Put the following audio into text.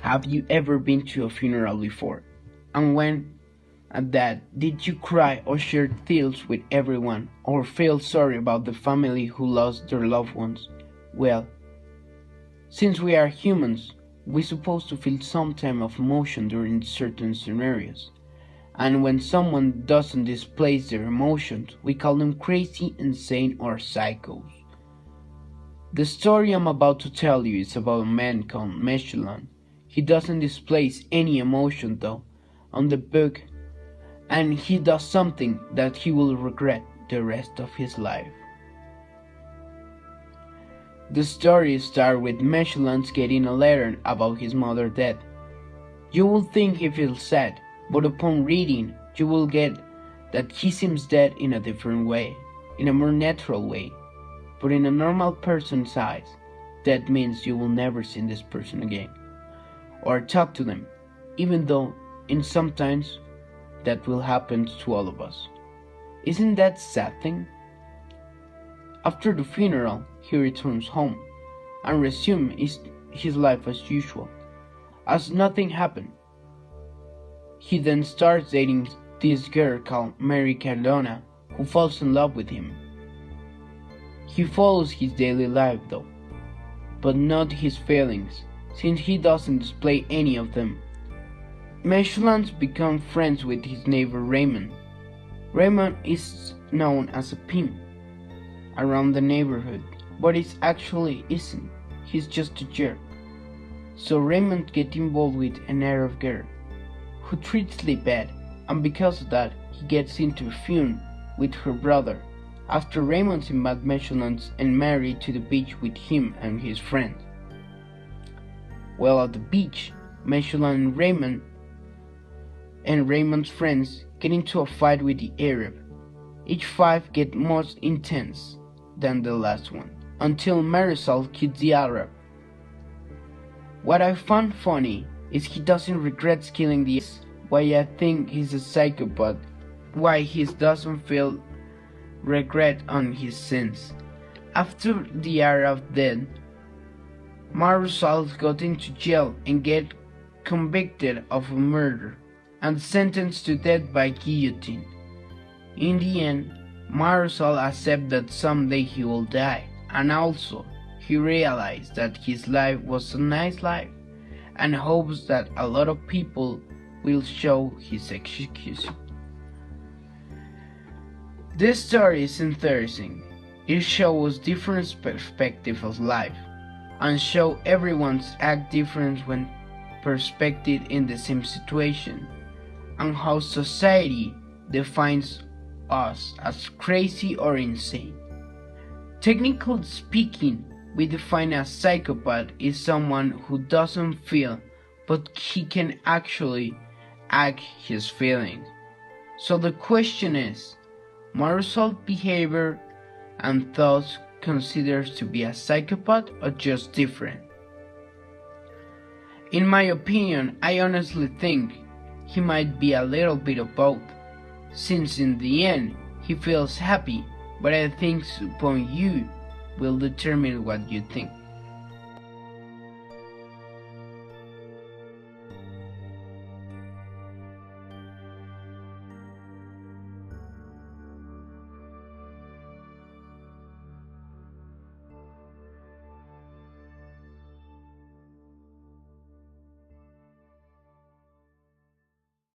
Have you ever been to a funeral before? And when at that, did you cry or share tears with everyone, or feel sorry about the family who lost their loved ones? Well, since we are humans, we're supposed to feel some type of emotion during certain scenarios. And when someone doesn't display their emotions, we call them crazy, insane, or psychos. The story I'm about to tell you is about a man called Michelin. He doesn't display any emotion though on the book, and he does something that he will regret the rest of his life. The story starts with Michelin getting a letter about his mother's death. You will think he feels sad, but upon reading, you will get that he seems dead in a different way, in a more natural way. But in a normal person's eyes, that means you will never see this person again, or talk to them, even though in sometimes that will happen to all of us. Isn't that sad thing? After the funeral, he returns home and resumes his life as usual, as nothing happened. He then starts dating this girl called Mary Cardona, who falls in love with him. He follows his daily life though, but not his feelings, since he doesn't display any of them. Michelin becomes friends with his neighbor Raymond. Raymond is known as a pimp around the neighborhood, but it actually isn't. He's just a jerk. So Raymond gets involved with an Arab girl who treats Lee bad, and because of that, he gets into a feud with her brother. After Raymond invites Michelin and Mary to the beach with him and his friend. While at the beach, Michelin and Raymond's friends get into a fight with the Arab. Each fight gets more intense than the last one, until Marisol kills the Arab. What I found funny is he doesn't regret killing the Arab. Why I think he's a psychopath, why he doesn't feel regret on his sins. After the Arab dead, Marisol got into jail and get convicted of murder and sentenced to death by guillotine. In the end, Marisol accepts that someday he will die, and also he realized that his life was a nice life and hopes that a lot of people will show his execution. This story is interesting. It shows different perspectives of life and show everyone's act different when perspective in the same situation, and how society defines us as crazy or insane. Technically speaking, we define a psychopath as someone who doesn't feel, but he can actually act his feelings. So the question is, Marisol's behavior and thoughts considered to be a psychopath or just different? In my opinion, I honestly think he might be a little bit of both, since in the end he feels happy, but I think upon you will determine what you think.